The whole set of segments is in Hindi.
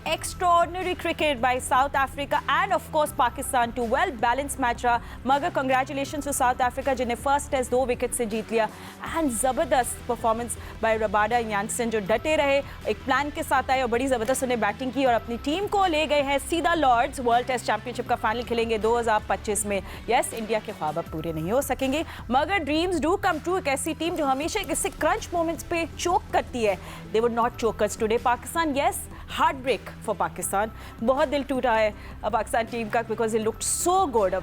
extraordinary cricket by South Africa and of course Pakistan to well balanced match रहा मगर congratulations to South Africa जिन्हें first test 2 विकेट से जीत लिया and ज़बरदस्त परफॉर्मेंस by रबाडा यानसन जो डटे रहे एक प्लान के साथ आए और बड़ी ज़बरदस्त उन्हें बैटिंग की और अपनी टीम को ले गए हैं सीधा लॉर्ड्स वर्ल्ड टेस्ट चैंपियनशिप का फाइनल खेलेंगे 2025 में। यस इंडिया के ख्वाब अब पूरे नहीं हो सकेंगे मगर ड्रीम्स डू कम ट्रू। एक ऐसी टीम जो हमेशा किसी क्रंच मोमेंट्स पे चोक करती है, they would not choke us today. Pakistan yes heart break for Pakistan, बहुत दिल टूटा है पाकिस्तान टीम का because it looked so good.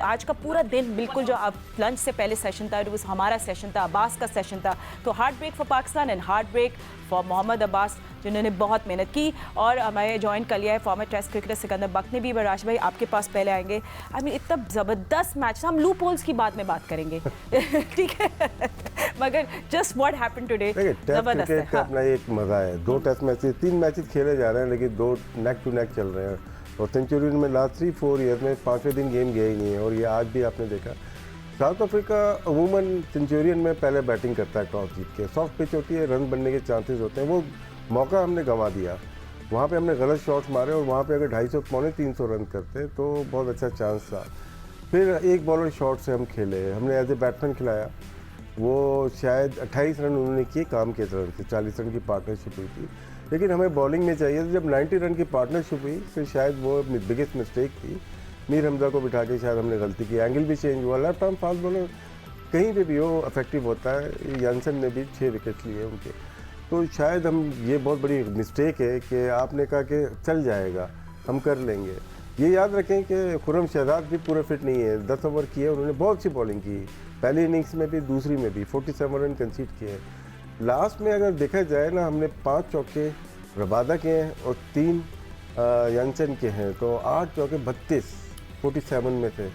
आज का पूरा दिन बिल्कुल जो अब लंच से पहले सेशन था, वो हमारा सेशन था, अब्बास का सेशन था, तो heart break for Pakistan and heart break for Mohammad Abbas जिन्होंने बहुत मेहनत की और हमें ज्वाइन कर लिया है farmer test cricketer Sikandar Bakht ने भी। राश भाई आपके पास पहले आएंगे। आई मीन इतना ज़बरदस्त मैच, हम लूप होल्स की बात में बात करेंगे ठीक है मगर जस्ट व्हाट हैपेंड टुडे ज़बरदस्त है। हाँ। अपना एक मज़ा है, 2 टेस्ट मैचेस 3 मैचेस खेले जा रहे हैं लेकिन 2 नेक टू नेक चल रहे हैं और सेंचुरियन में लास्ट 3-4 ईयर्स में 5वें दिन गेम गया ही नहीं है और ये आज भी आपने देखा। साउथ अफ्रीका अमूमन सेंचुरियन में पहले बैटिंग करता है टॉस जीत के, सॉफ्ट पिच होती है, रन बनने के चांसेस होते हैं, वो मौका हमने गंवा दिया। वहाँ पे हमने गलत शॉट्स मारे और वहाँ पे अगर 250 पौने 300 रन करते तो बहुत अच्छा चांस था। फिर एक बॉलर शॉट से हम खेले, हमने एज ए बैट्समैन खिलाया, वो शायद 28 रन उन्होंने किए काम के तरफ से, 40 रन की पार्टनरशिप हुई थी, लेकिन हमें बॉलिंग में चाहिए था। जब 90 रन की पार्टनरशिप हुई फिर शायद वो बिगेस्ट मिस्टेक थी, मीर हमजा को बिठा के शायद हमने गलती की, एंगल भी चेंज हुआ। लेफ्ट आर्म फास्ट बॉलर कहीं पे भी हो इफेक्टिव होता है, यानसन ने भी 6 विकेट लिए उनके, तो शायद हम ये बहुत बड़ी मिस्टेक है कि आपने कहा कि चल जाएगा हम कर लेंगे। ये याद रखें कि खुर्रम शहजाद भी पूरे फिट नहीं है, 10 ओवर किए उन्होंने, बहुत सी बॉलिंग की, पहली इनिंग्स में भी दूसरी में भी 47 रन कंसीड किए। लास्ट में अगर देखा जाए ना, हमने 5 चौके रबादा के हैं और 3 यानसन के हैं, तो 8 चौके 32 47 में थे।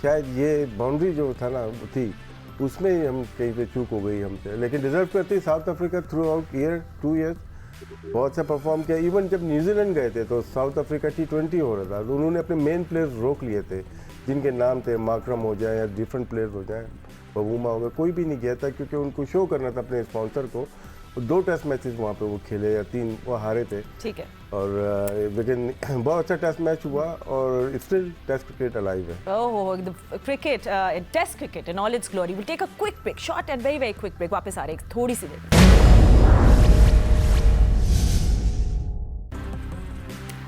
शायद ये बाउंड्री जो था ना थी उसमें ही हम कहीं पे चूक हो गई हमसे, लेकिन डिजर्व करती south Africa through out year 2 years बहुत अच्छा परफॉर्म किया। इवन जब न्यूजीलैंड गए थे तो साउथ अफ्रीका T20 हो रहा था, तो उन्होंने अपने मेन प्लेयर्स रोक लिए थे जिनके नाम थे माकरम हो जाए या डिफरेंट प्लेयर्स हो जाए, बबूमा हो गए, कोई भी नहीं गया था क्योंकि उनको शो करना था अपने स्पॉन्सर को। 2 टेस्ट मैचेस वहाँ पे वो खेले या 3 वो हारे थे, ठीक है, और लेकिन बहुत अच्छा टेस्ट मैच हुआ और स्टिल टेस्ट क्रिकेट अलाइव है। Oh cricket test cricket in all its glory. Will take a quick break, short and very very quick break, वापस आ रहे हैं थोड़ी सी देर।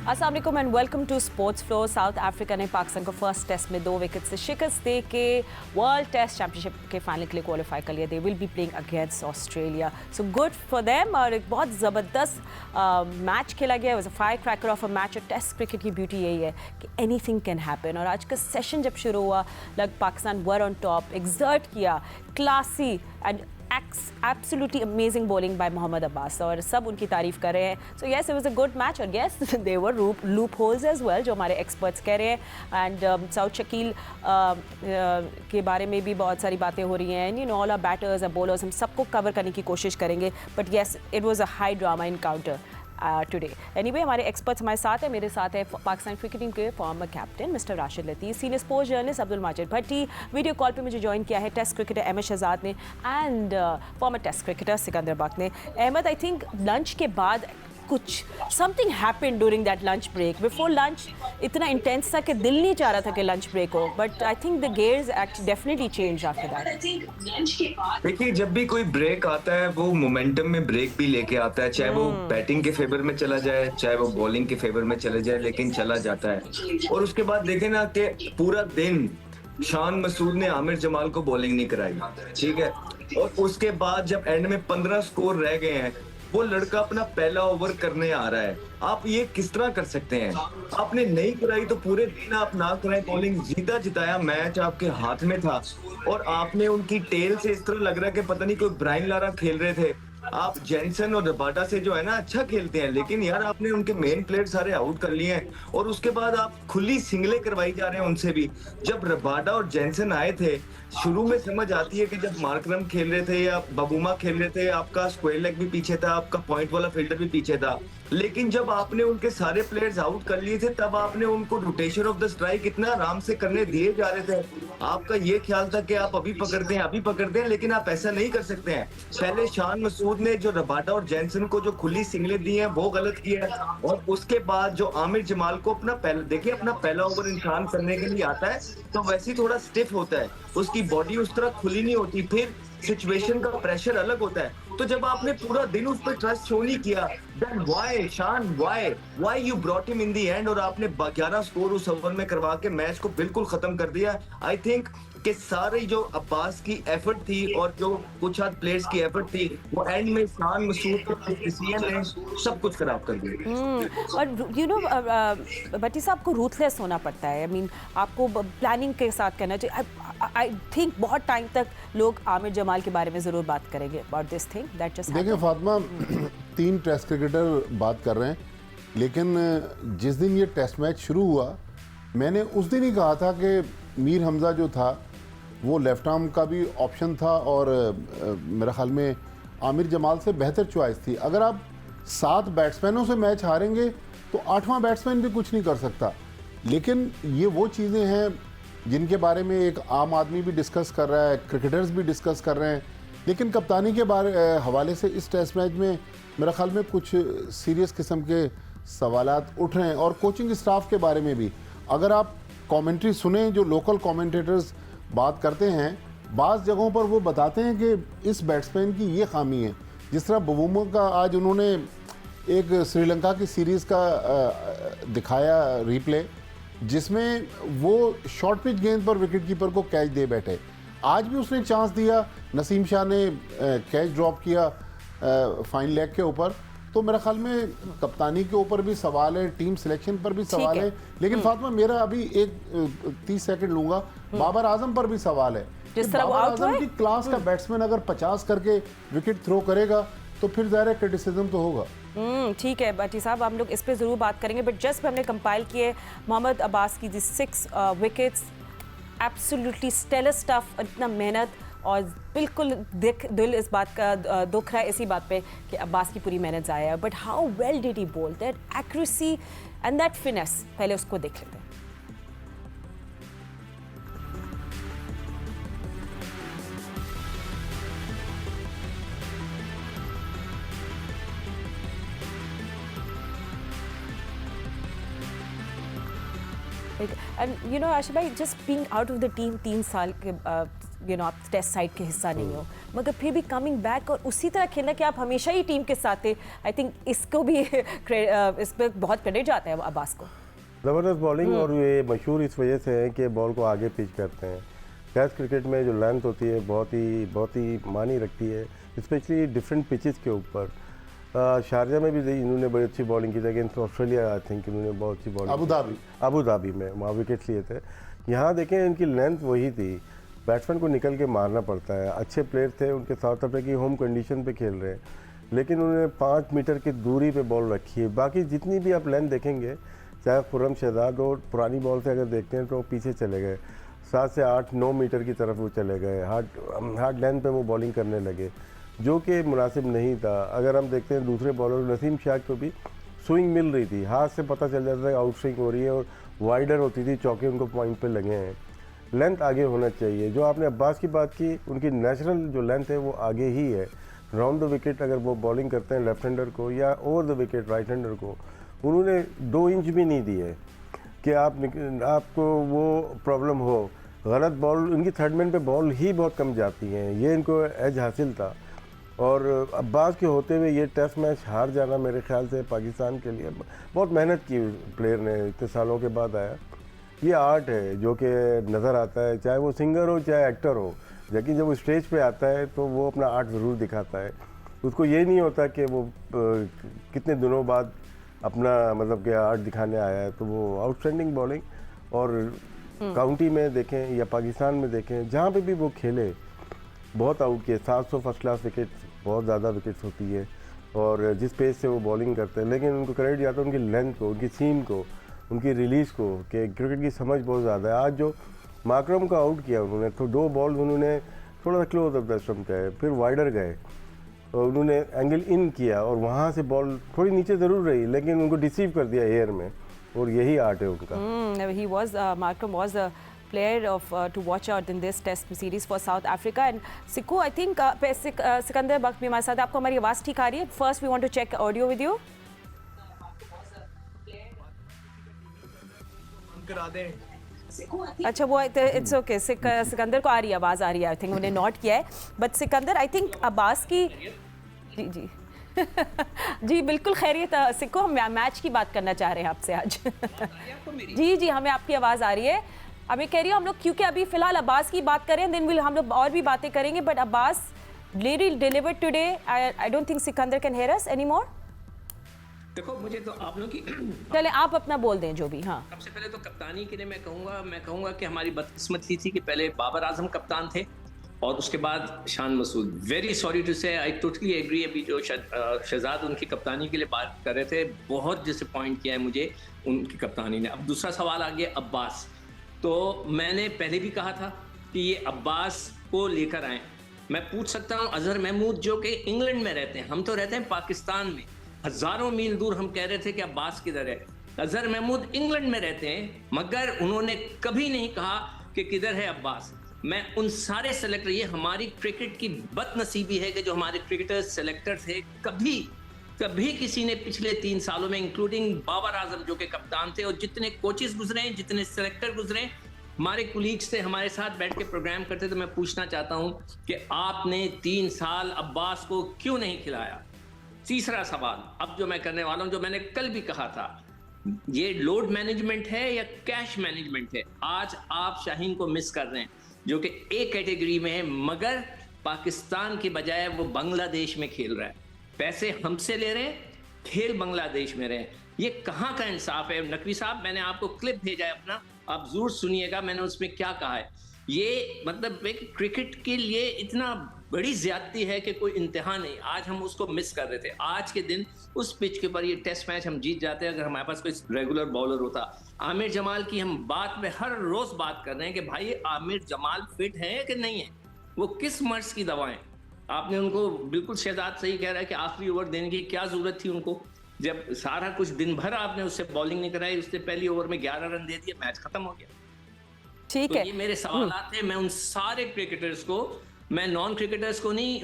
अस्सलाम वालेकुम and welcome to sports flow. South Africa ने पाकिस्तान को फर्स्ट टेस्ट में 2 विकेट से शिकस्त दे के वर्ल्ड टेस्ट चैंपियनशिप के फाइनल के लिए क्वालिफाई कर लिया। They will be playing against Australia, so good for them. और एक बहुत ज़बरदस्त मैच खेला गया, was a fire cracker of a match. और टेस्ट क्रिकेट की ब्यूटी यही है कि एनीथिंग कैन हैपन। और आज का सेशन जब शुरू हुआ Pakistan were on top, exert किया, classy and absolutely amazing bowling by Mohammad Abbas और सब उनकी तारीफ कर रहे हैं। So yes it was a good match और yes they were loop holes as well जो हमारे एक्सपर्ट्स कह रहे हैं। एंड साउथ शकील के बारे में भी बहुत सारी बातें हो रही हैं। You know all our batters और बॉलर्स, हम सबको कवर करने की कोशिश करेंगे, but yes it was a high drama encounter today. Anyway हमारे एक्सपर्ट्स हमारे साथ हैं, मेरे साथ है पाकिस्तान क्रिकेट टीम के former captain mister Rashid Latif, senior sports journalist Abdul Majid Bhatti, video call पे मुझे ज्वाइन किया है टेस्ट क्रिकेटर अहमद शहजाद ने and former test cricketer Sikandar Bakht ने। अहमद, आई थिंक लंच के बाद कुछ something happened during that lunch break. Before lunch इतना इंटेंस था कि दिल नहीं चाह रहा था कि लंच ब्रेक हो, but I think the gears definitely change after that. देखिए, जब भी कोई ब्रेक आता है वो मोमेंटम में ब्रेक भी लेके आता है, चाहे वो बैटिंग के फेवर में चला जाए चाहे वो बॉलिंग के फेवर में चले जाए, लेकिन चला जाता है। और उसके बाद देखें ना कि पूरा दिन शान मसूद ने आमिर जमाल को बॉलिंग नहीं कराई, ठीक है, और उसके बाद जब एंड में 15 स्कोर रह गए हैं वो लड़का अपना पहला ओवर करने आ रहा है। आप ये किस तरह कर सकते हैं? आपने नहीं कराई तो पूरे दिन आप ना कराएं बॉलिंग, जीता जिताया मैच आपके हाथ में था और आपने उनकी टेल से इस तरह लग रहा है कि पता नहीं कोई ब्रायन लारा खेल रहे थे। आप जेनसन और रबाडा से जो है ना अच्छा खेलते हैं, लेकिन यार आपने उनके मेन प्लेयर सारे आउट कर लिए हैं और उसके बाद आप खुली सिंगलें करवाई जा रहे हैं उनसे भी। जब रबाडा और जेनसन आए थे शुरू में समझ आती है कि जब मार्करम खेल रहे थे या बबूमा खेल रहे थे, आपका स्क्वायर लेग भी पीछे था, आपका पॉइंट वाला फील्डर भी पीछे था, लेकिन जब आपने उनके सारे प्लेयर्स आउट कर लिए थे तब आपने उनको रोटेशन ऑफ द स्ट्राइक इतना आराम से करने दिए जा रहे थे। आपका ये ख्याल था कि आप अभी पकड़ दें, लेकिन आप ऐसा नहीं कर सकते हैं। पहले शान मसूद ने जो रबाडा और जैनसन को जो खुली सिंगलें दी हैं वो गलत किया है, और उसके बाद जो आमिर जमाल को अपना पहला ओवर इंसान करने के लिए आता है तो वैसे ही थोड़ा स्टिफ होता है, उसकी बॉडी उस तरह खुली नहीं होती, फिर सिचुएशन का प्रेशर अलग होता है। तो जब आपने पूरा दिन उस पर ट्रस्ट शो नहीं किया, देन व्हाई शान, why you brought him in the end, और आपने 11 स्कोर उस ओवर में करवा के मैच को बिल्कुल खत्म कर दिया। आई थिंक कि सारी जो अब्बास की एफर्ट थी और जो कुछ हद प्लेयर्स की एफर्ट थी वो एंड में शान मसूद के डिसीजन ने सब कुछ खराब कर दिया। और यू नो भट्टी साहब को रूथलेस होना पड़ता है। आई मीन आपको प्लानिंग के साथ करना चाहिए। आई थिंक बहुत टाइम तक लोग आमिर जमाल के बारे में ज़रूर बात करेंगे about this thing that just देखिए फातिमा, 3 टेस्ट क्रिकेटर बात कर रहे हैं, लेकिन जिस दिन ये टेस्ट मैच शुरू हुआ मैंने उस दिन ही कहा था कि मीर हमज़ा जो था वो लेफ्ट आर्म का भी ऑप्शन था और मेरा ख्याल में आमिर जमाल से बेहतर चॉइस थी। अगर आप 7 बैट्समैनों से मैच हारेंगे तो 8वां बैट्समैन भी कुछ नहीं कर सकता। लेकिन ये वो चीज़ें हैं जिनके बारे में एक आम आदमी भी डिस्कस कर रहा है, क्रिकेटर्स भी डिस्कस कर रहे हैं, लेकिन कप्तानी के हवाले से इस टेस्ट मैच में मेरा ख्याल में कुछ सीरियस किस्म के सवालात उठ रहे हैं। और कोचिंग स्टाफ के बारे में भी अगर आप कमेंट्री सुने, जो लोकल कमेंटेटर्स बात करते हैं, बाज़ जगहों पर वो बताते हैं कि इस बैट्समैन की ये खामी है। जिस तरह बवूमो का आज उन्होंने एक श्रीलंका की सीरीज़ का दिखाया रिप्ले, जिसमें वो शॉर्ट पिच गेंद पर विकेट कीपर को कैच दे बैठे। आज भी उसने चांस दिया, नसीम शाह ने कैच ड्रॉप किया फाइन लेग के ऊपर। तो मेरे ख्याल में कप्तानी के ऊपर भी सवाल है, टीम सिलेक्शन पर भी सवाल है। लेकिन फातिमा, मेरा अभी एक 30 सेकंड लूंगा, बाबर आजम पर भी सवाल है। जिस तरह वो बाबर आउट आजम हुए, की क्लास का बैट्समैन अगर 50 करके विकेट थ्रो करेगा तो फिर ज़ाहिर है क्रिटिसिज्म तो होगा। ठीक है भट्टी साहब, हम लोग इस पे ज़रूर बात करेंगे, बट जस्ट हमने कंपाइल किए मोहम्मद अब्बास की 6 विकेट्स, एब्सोल्युटली स्टेलर स्टफ, इतना मेहनत, और बिल्कुल दिल इस बात का दुख रहा है इसी बात पे कि अब्बास की पूरी मेहनत ज़ाया है। But how well did he bowl, that accuracy and that finesse, पहले उसको देख लेते हैं। एंड यू नो आशिफ भाई, just being out of the team 3 साल के, यू नो आप टेस्ट साइड के हिस्सा नहीं हो, मगर फिर भी कमिंग बैक और उसी तरह खेलना कि आप हमेशा ही टीम के साथ थे, आई थिंक इसको भी इस पर बहुत क्रेडिट जाता है अब्बास को। ज़बरदस्त बॉलिंग, और ये मशहूर इस वजह से है कि बॉल को आगे पिच करते हैं। टेस्ट क्रिकेट में जो लेंथ होती है बहुत ही मानी रखती है, स्पेशली डिफरेंट पिचेस के ऊपर। शारजा में भी इन्होंने बड़ी अच्छी बॉलिंग की थी अगेंस्ट ऑस्ट्रेलिया, आई थिंक इन्होंने बहुत अच्छी बॉलिंग, अबू धाबी में वहाँ विकेट लिए थे। यहाँ देखें इनकी लेंथ वही थी, बैट्समैन को निकल के मारना पड़ता है। अच्छे प्लेयर थे उनके, साउथ अफ्रीका की होम कंडीशन पे खेल रहे हैं, लेकिन उन्होंने 5 मीटर की दूरी पे बॉल रखी है। बाकी जितनी भी आप लेंथ देखेंगे, चाहे खुर्रम शहजाद और पुरानी बॉल से अगर देखते हैं तो पीछे चले गए, 7 से 8-9 मीटर की तरफ वो चले गए, हार्ड लेंथ पे वो बॉलिंग करने लगे, जो कि मुनासिब नहीं था। अगर हम देखते हैं दूसरे बॉलर नसीम शाह को भी स्विंग मिल रही थी, हाथ से पता चल जाता था आउट स्विंग हो रही है, और वाइडर होती थी, चौके उनको पॉइंट पे लगे हैं। लेंथ आगे होना चाहिए। जो आपने अब्बास की बात की, उनकी नेचुरल जो लेंथ है वो आगे ही है। राउंड द विकेट अगर वो बॉलिंग करते हैं लेफ्ट हैंडर को या over the wicket right hander को, उन्होंने 2 इंच भी नहीं दी है कि आपको वो प्रॉब्लम हो। गलत बॉल, उनकी थर्ड मैन पे बॉल ही बहुत कम जाती हैं, ये इनको एज हासिल था। और अब्बास के होते हुए ये टेस्ट मैच हार जाना मेरे ख्याल से पाकिस्तान के लिए, बहुत मेहनत की प्लेयर ने, इतने सालों के बाद आया। ये आर्ट है जो कि नज़र आता है, चाहे वो सिंगर हो चाहे एक्टर हो, लेकिन जब वो स्टेज पे आता है तो वो अपना आर्ट ज़रूर दिखाता है। उसको ये नहीं होता कि वो कितने दिनों बाद अपना मतलब कि आर्ट दिखाने आया है। तो वो आउटस्टैंडिंग बॉलिंग, और काउंटी में देखें या पाकिस्तान में देखें, जहाँ पे भी वो खेले बहुत आउट किए। 700 फर्स्ट क्लास विकेट, बहुत ज़्यादा विकेट्स होती है, और जिस पेस से वो बॉलिंग करते हैं, लेकिन उनको क्रेडिट जाता है उनकी लेंथ को, उनकी सीम को, उनकी रिलीज़ को, कि क्रिकेट की समझ बहुत ज़्यादा है। आज जो माकरम को आउट किया उन्होंने, तो 2 बॉल उन्होंने थोड़ा सा क्लोज ऑफ द स्टंप गए, फिर वाइडर गए, और उन्होंने एंगल इन किया और वहाँ से बॉल थोड़ी नीचे ज़रूर रही, लेकिन उनको डिसीव कर दिया एयर में, और यही आर्ट है उनका। He was Markham was a player of to watch out in this test series for South Africa. And Sikhu, I think Sikandar Bakt भी हमारे साथ। आपको हमारी आवाज़ ठीक आ रही है? First we want to check audio with you. करा दें। अच्छा, वो इट्स ओके, सिकंदर को आ रही है, आवाज़ आ रही है, आई थिंक उन्हें नोट किया है। But Sikandar, I think Abbas की जी जी जी बिल्कुल खैरियत। सिक्को, हम मैच की बात करना चाह रहे हैं आपसे आज। जी जी, हमें आपकी आवाज़ आ रही है। अब मैं कह रही हूँ हम लोग, क्योंकि अभी फिलहाल अब्बास की बात करें, देन विल हम लोग और भी बातें करेंगे। But Abbas really delivered today. I don't think Sikandar can hear us anymore. देखो, मुझे तो आप लोग की चले आप अपना बोल दें जो भी। हाँ, सबसे पहले तो कप्तानी के लिए मैं कहूँगा कि हमारी बदकिस्मती थी कि पहले बाबर आजम कप्तान थे और उसके बाद Shan Masood. Very sorry to से, आई टोटली एग्री। अभी जो शहजाद उनकी कप्तानी के लिए बात कर रहे थे, बहुत डिसअपॉइंट किया है मुझे उनकी कप्तानी ने। अब दूसरा सवाल आ गया अब्बास। तो मैंने पहले भी कहा था कि ये अब्बास को लेकर आए। मैं पूछ सकता हूँ अजहर महमूद जो कि इंग्लैंड में रहते हैं, हम तो रहते हैं पाकिस्तान में, हजारों मील दूर हम कह रहे थे कि अब्बास किधर है। अजहर महमूद इंग्लैंड में रहते हैं, मगर उन्होंने कभी नहीं कहा कि किधर है अब्बास। मैं उन सारे सेलेक्टर, ये हमारी क्रिकेट की बदनसीबी है कि जो हमारे क्रिकेटर्स सेलेक्टर थे, कभी किसी ने पिछले 3 सालों में, इंक्लूडिंग बाबर आजम जो कि कप्तान थे, और जितने कोचेस गुजरे हैं, जितने सेलेक्टर गुजरे, हमारे कुलीग्स थे, हमारे साथ बैठ के प्रोग्राम करते। तो मैं पूछना चाहता हूं कि आपने 3 साल अब्बास को क्यों नहीं खिलाया। तीसरा सवाल अब जो मैं करने वाला हूं, जो मैंने कल भी कहा था, ये लोड मैनेजमेंट है या कैश मैनेजमेंट है। आज आप शाहीन को मिस कर रहे हैं जो कि एक कैटेगरी में है, मगर पाकिस्तान की बजाय वो बांग्लादेश में खेल रहा है। पैसे हमसे ले रहे हैं, खेल बांग्लादेश में रहे। ये कहाँ का इंसाफ है। नकवी साहब, मैंने आपको क्लिप भेजा है अपना, आप जरूर सुनिएगा मैंने उसमें क्या कहा है। ये मतलब एक क्रिकेट के लिए इतना बड़ी ज्यादती है कि कोई इंतहा नहीं। आज हम उसको मिस कर रहे थे। आज के दिन उस पिच के ऊपर ये टेस्ट मैच हम जीत जाते हैं अगर हमारे पास कोई रेगुलर बॉलर होता। आमिर जमाल की हम बात में हर रोज बात कर रहे हैं कि भाई आमिर जमाल फिट है कि नहीं है, वो किस मर्ज की दवाएं। आपने उनको, बिल्कुल शहजाद सही कह रहा है कि आखिरी ओवर देने की क्या जरूरत थी उनको, जब सारा कुछ दिन भर आपने उससे बॉलिंग नहीं कराई, उसने पहली ओवर में 11 रन दे दिए, मैच खत्म हो गया। ठीक है। ये मेरे सवाल थे। मैं उन सारे क्रिकेटर्स को, मैं नॉन क्रिकेटर्स को नहीं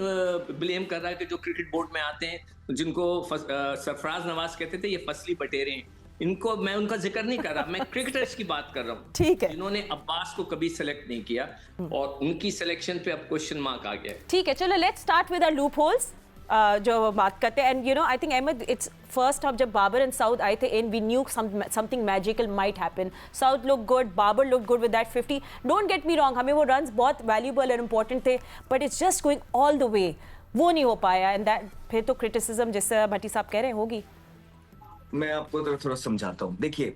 ब्लेम कर रहा कि जो क्रिकेट बोर्ड में आते हैं, जिनको सरफराज नवाज कहते थे ये फसली बटेरे हैं, इनको मैं उनका जिक्र नहीं कर रहा। मैं क्रिकेटर्स की बात कर रहा हूँ, ठीक है, जिन्होंने अब्बास को कभी सेलेक्ट नहीं किया और उनकी सिलेक्शन पे अब क्वेश्चन मार्क आ गया। ठीक है, चलो let's start with our loop holes जो बात करते हैं। And you know, I think Ahmed, it's first of जब बाबर एंड साउथ आए थे in, we knew something magical might happen. Saud look good, Babar look good with that 50। Don't get me wrong, हमें वो रन्स बहुत वैल्यूबल और इंपॉर्टेंट थे, but it's just going all the way, वो नहीं हो पाया। एंड दैट फिर तो क्रिटिसिज्म, जिससे भट्टी साहब कह रहे हैं, होगी। मैं आपको थोड़ा समझाता हूँ। देखिए,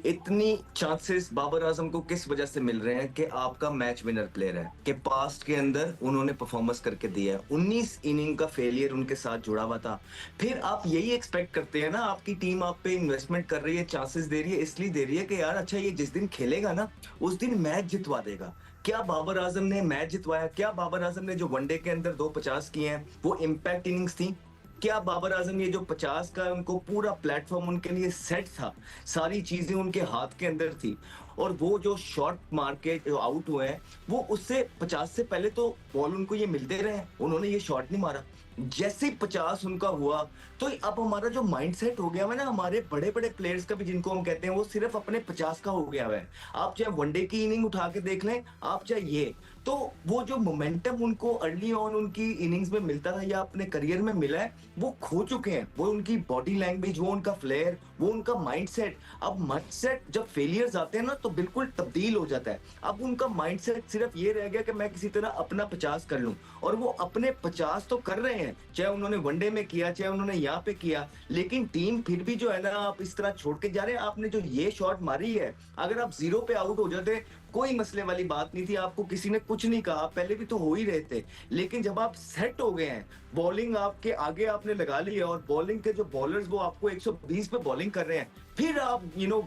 इतनी चांसेस बाबर आजम को किस वजह से मिल रहे हैं कि आपका मैच विनर प्लेयर है, कि पास्ट के अंदर उन्होंने परफॉर्मेंस करके दिया है। 19 इनिंग का फेलियर उनके साथ जुड़ा हुआ था। फिर आप यही एक्सपेक्ट करते हैं ना, आपकी टीम आप पे इन्वेस्टमेंट कर रही है, चांसेस दे रही है, इसलिए दे रही है कि यार अच्छा ये जिस दिन खेलेगा ना उस दिन मैच जितवा देगा। क्या बाबर आजम ने मैच जितवाया? क्या बाबर आजम ने जो वनडे के अंदर 2 50 किए हैं वो इम्पैक्ट इनिंग्स थी? क्या बाबर आजम ये जो 50 का उनको पूरा प्लेटफॉर्म उनके लिए सेट था, सारी चीजें उनके हाथ के अंदर थी, और वो जो शॉट मार के आउट हुए हैं वो उससे 50 से पहले तो बॉल उनको ये मिलते रहे, उन्होंने ये शॉट नहीं मारा। जैसे ही 50 उनका हुआ तो अब हमारा जो माइंडसेट हो गया है ना, हमारे बड़े बड़े प्लेयर्स का भी जिनको हम कहते हैं, वो सिर्फ अपने 50 का हो गया है। आप चाहे वनडे की इनिंग उठा के देख लें, आप चाहे ये, तो वो जो मोमेंटम उनको अर्ली ऑन उनकी इनिंग्स में मिलता था या अपने करियर में मिला है, वो खो चुके हैं। वो उनकी बॉडी लैंग्वेज, वो उनका फ्लेयर, वो उनका माइंडसेट। अब माइंडसेट जब फेलियर्स आते हैं ना तो बिल्कुल तब्दील हो जाता है। अब उनका माइंडसेट सिर्फ ये रह गया कि मैं किसी तरह अपना 50 कर लूं, और वो अपने 50 तो कर रहे हैं, चाहे उन्होंने वनडे में किया, चाहे उन्होंने यहाँ पे किया, लेकिन टीम फिर भी जो है ना, आप इस तरह छोड़ के जा रहे हैं। आपने जो ये शॉट मारी है, अगर आप 0 पे आउट हो जाते कोई मसले वाली बात नहीं थी, आपको किसी ने कुछ नहीं कहा, पहले भी तो हो ही रहे थे। लेकिन जब आप सेट हो गए हैं, बॉलिंग आपके आगे आपने लगा ली है, और बॉलिंग के जो बॉलर्स वो आपको 120 पे बॉलिंग कर रहे हैं, फिर आप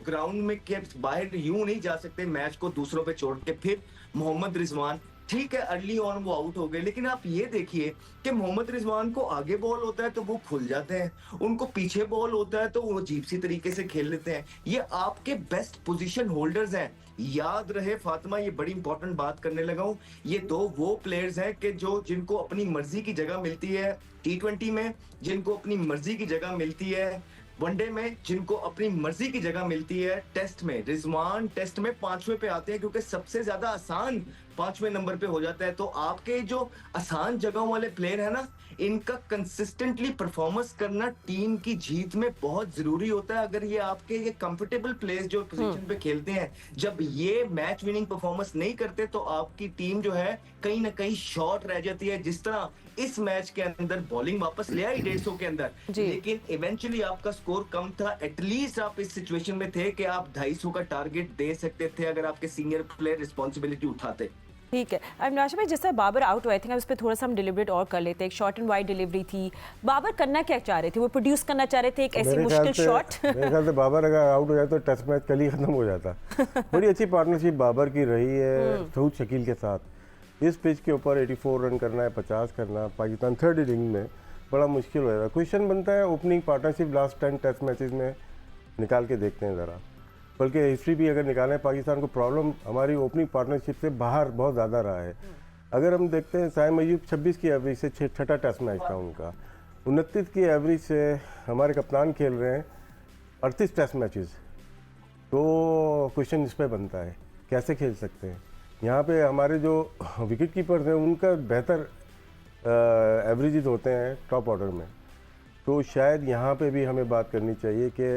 ग्राउंड में के बाहर यूं नहीं जा सकते मैच को दूसरों पे छोड़ के। फिर मोहम्मद रिजवान ठीक है अर्ली ऑन वो आउट हो गए, लेकिन आप ये देखिए कि मोहम्मद रिजवान को आगे बॉल होता है तो वो खुल जाते हैं, उनको पीछे बॉल होता है तो वो अजीब सी तरीके से खेल लेते हैं। ये आपके बेस्ट पोजीशन होल्डर्स हैं। याद रहे फातिमा, ये बड़ी इंपॉर्टेंट बात करने लगा हूं, ये दो वो प्लेयर्स हैं कि जो जिनको अपनी मर्जी की जगह मिलती है T20 में, जिनको अपनी मर्जी की जगह मिलती है वनडे में, जिनको अपनी मर्जी की जगह मिलती है टेस्ट में। रिजवान टेस्ट में 5वें पे आते हैं क्योंकि सबसे ज्यादा आसान 5वें नंबर पे हो जाता है। तो आपके जो आसान जगहों वाले प्लेयर है ना, इनका कंसिस्टेंटली परफॉर्मेंस करना टीम की जीत में बहुत जरूरी होता है। अगर ये आपके ये कंफर्टेबल प्लेयर्स जो पोजीशन पे खेलते हैं, जब ये मैच विनिंग परफॉर्मेंस नहीं करते तो आपकी टीम जो है कहीं ना कहीं शॉर्ट रह जाती है। जिस तरह इस मैच के अंदर बॉलिंग वापस ले आई 150 के अंदर, लेकिन इवेंचुअली आपका स्कोर कम था। एटलीस्ट आप इस सिचुएशन में थे कि आप 250 का टारगेट दे सकते थे अगर आपके सीनियर प्लेयर रिस्पॉन्सिबिलिटी उठाते। ठीक है। अविनाश भाई, जिस तरह बाबर आउट हुए थे, उस पर थोड़ा सा हम डिलीवरेट और कर लेते हैं। एक शॉर्ट एंड वाइड डिलीवरी थी। बाबर करना क्या चाह रहे थे? वो प्रोड्यूस करना चाह रहे थे एक ऐसी मुश्किल शॉट। मेरे ख्याल से बाबर अगर आउट हो जाए तो टेस्ट मैच कल ही खत्म हो जाता। बड़ी अच्छी पार्टनरशिप बाबर की रही है सऊद शकील के साथ। इस पिच के ऊपर 84 रन करना है, 50 करना, पाकिस्तान थर्ड इनिंग में बड़ा मुश्किल हो जाएगा। क्वेश्चन बनता है opening partnership last 10 test matches में निकाल के देखते हैं ज़रा। बल्कि हिस्ट्री भी अगर निकालें, पाकिस्तान को प्रॉब्लम हमारी ओपनिंग पार्टनरशिप से बाहर बहुत ज़्यादा रहा है। अगर हम देखते हैं साइम अयूब 26 की एवरेज से छठा टेस्ट मैच था उनका, 29 की एवरेज से हमारे कप्तान खेल रहे हैं 38 टेस्ट मैचेस। तो क्वेश्चन इस पर बनता है कैसे खेल सकते हैं। यहाँ पे हमारे जो विकेट कीपर्स हैं उनका बेहतर एवरेजेस होते हैं टॉप ऑर्डर में। तो शायद यहाँ पे भी हमें बात करनी चाहिए कि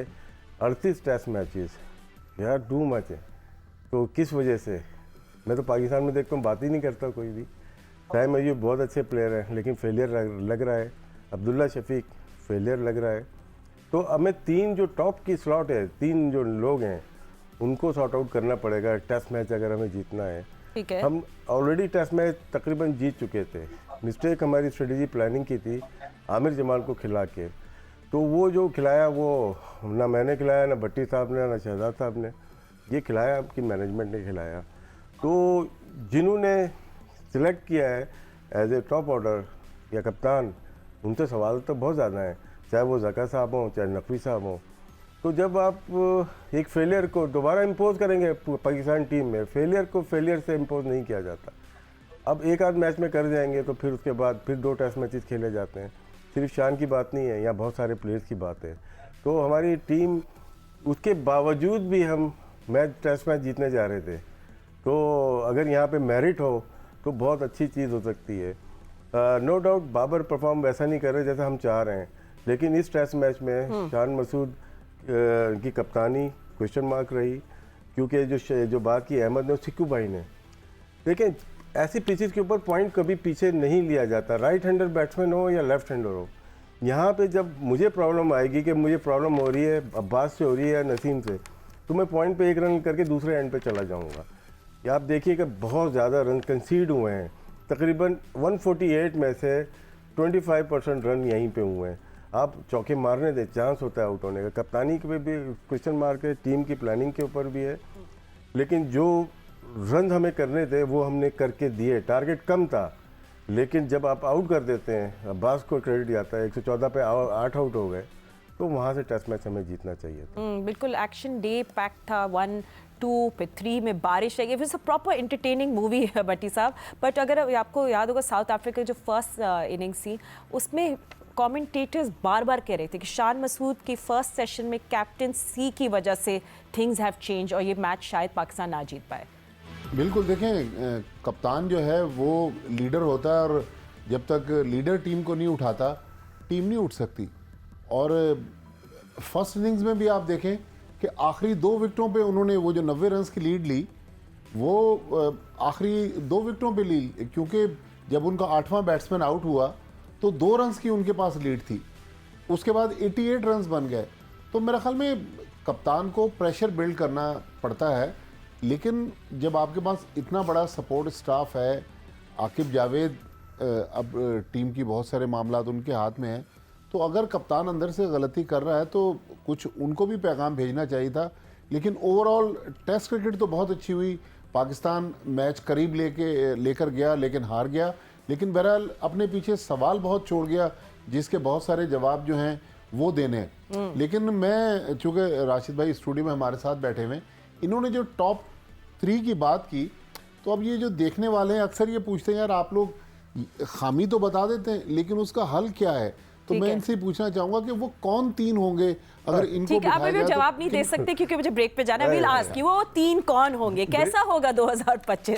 38 टेस्ट मैचेस यार टू मच है। तो किस वजह से, मैं तो पाकिस्तान में देखता हूँ बात ही नहीं करता कोई भी। साइम अयूब बहुत अच्छे प्लेयर हैं लेकिन फेलियर लग रहा है। अब्दुल्ला शफीक फेलियर लग रहा है। तो हमें 3 जो टॉप की स्लॉट है, 3 जो लोग हैं उनको सॉर्ट आउट करना पड़ेगा टेस्ट मैच अगर हमें जीतना है। ठीक है। हम ऑलरेडी टेस्ट मैच तकरीबन जीत चुके थे। मिस्टेक हमारी स्ट्रेटजी प्लानिंग की थी आमिर जमाल को खिला के। तो वो जो खिलाया वो ना मैंने खिलाया, ना भट्टी साहब ने, ना शहजाद साहब ने, ये खिलाया आपकी मैनेजमेंट ने खिलाया। तो जिन्होंने सिलेक्ट किया है एज ए टॉप ऑर्डर या कप्तान, उनसे सवाल तो बहुत ज़्यादा हैं, चाहे वो ज़का साहब हों चाहे नकवी साहब हों। तो जब आप एक फेलियर को दोबारा इम्पोज करेंगे पाकिस्तान टीम में, फेलियर को फेलियर से इम्पोज नहीं किया जाता। अब एक आध मैच में कर जाएंगे तो फिर उसके बाद फिर 2 टेस्ट मैचेस खेले जाते हैं। सिर्फ शान की बात नहीं है, यहाँ बहुत सारे प्लेयर्स की बात है। तो हमारी टीम उसके बावजूद भी हम टेस्ट मैच जीतने जा रहे थे। तो अगर यहाँ पे मेरिट हो तो बहुत अच्छी चीज़ हो सकती है। नो डाउट बाबर परफॉर्म वैसा नहीं कर रहे जैसा हम चाह रहे हैं, लेकिन इस टेस्ट मैच में शान मसूद की कप्तानी क्वेश्चन मार्क रही, क्योंकि जो बात की अहमद ने और सिक्कू भाई ने। लेकिन ऐसी पिचेस के ऊपर पॉइंट कभी पीछे नहीं लिया जाता, राइट हैंडर बैट्समैन हो या लेफ्ट हैंडर हो। यहाँ पे जब मुझे प्रॉब्लम आएगी कि मुझे प्रॉब्लम हो रही है अब्बास से, हो रही है या नसीम से, तो मैं पॉइंट पे 1 रन करके दूसरे एंड पे चला जाऊँगा। या आप देखिए कि बहुत ज़्यादा रन कंसीड हुए हैं, तकरीबन 148 में से 25% रन यहीं पे हुए हैं। आप चौके मारने दे, चांस होता है आउट होने का। कप्तानी पे भी क्वेश्चन मार्क है, टीम की प्लानिंग के ऊपर भी है, लेकिन जो रन हमें करने थे वो हमने करके दिए। टारगेट कम था, लेकिन जब आप आउट कर देते हैं, अब्बास को क्रेडिट जाता है, 114 पे 8 आउट हो गए, तो वहाँ से टेस्ट मैच हमें जीतना चाहिए था। बिल्कुल एक्शन डे पैक था। 1, 2 पे 3 में बारिश है। ये प्रॉपर एंटरटेनिंग मूवी है भट्टी साहब। बट अगर आपको याद होगा साउथ अफ्रीका जो फर्स्ट इनिंग्स थी उसमें कमेंटेटर्स बार बार कह रहे थे कि शान मसूद की फर्स्ट सेशन में कैप्टन सी की वजह से थिंग्स हैव चेंज और ये मैच शायद पाकिस्तान ना जीत पाए। बिल्कुल, देखें कप्तान जो है वो लीडर होता है और जब तक लीडर टीम को नहीं उठाता टीम नहीं उठ सकती। और फर्स्ट इनिंग्स में भी आप देखें कि आखिरी 2 विकेटों पे उन्होंने वो जो 90 रन की लीड ली वो आखिरी 2 विकेटों पे ली, क्योंकि जब उनका 8वां बैट्समैन आउट हुआ तो 2 रन की उनके पास लीड थी। उसके बाद 88 रन बन गए। तो मेरे ख्याल में कप्तान को प्रेशर बिल्ड करना पड़ता है, लेकिन जब आपके पास इतना बड़ा सपोर्ट स्टाफ है, आकिब जावेद अब टीम की बहुत सारे मामला उनके हाथ में हैं, तो अगर कप्तान अंदर से गलती कर रहा है तो कुछ उनको भी पैगाम भेजना चाहिए था। लेकिन ओवरऑल टेस्ट क्रिकेट तो बहुत अच्छी हुई। पाकिस्तान मैच करीब लेकर गया लेकिन हार गया, लेकिन बहरहाल अपने पीछे सवाल बहुत छोड़ गया जिसके बहुत सारे जवाब जो हैं वो देने हैं। लेकिन मैं, चूँकि राशिद भाई स्टूडियो में हमारे साथ बैठे हुए हैं, इन्होंने जो टॉप 3 की बात की, तो अब ये जो देखने वाले हैं अक्सर ये पूछते हैं यार आप लोग खामी तो बता देते हैं लेकिन उसका हल क्या है, तो ठीक मैं है। इनसे पूछना चाहूंगा कि वो कौन 3 होंगे अगर इनको ठीक है, आप बिठाया अभी जाए तो जवाब नहीं दे सकते क्योंकि मुझे ब्रेक पे जाना है। विल आस्क यू, वो 3 कौन होंगे, कैसा होगा 2025?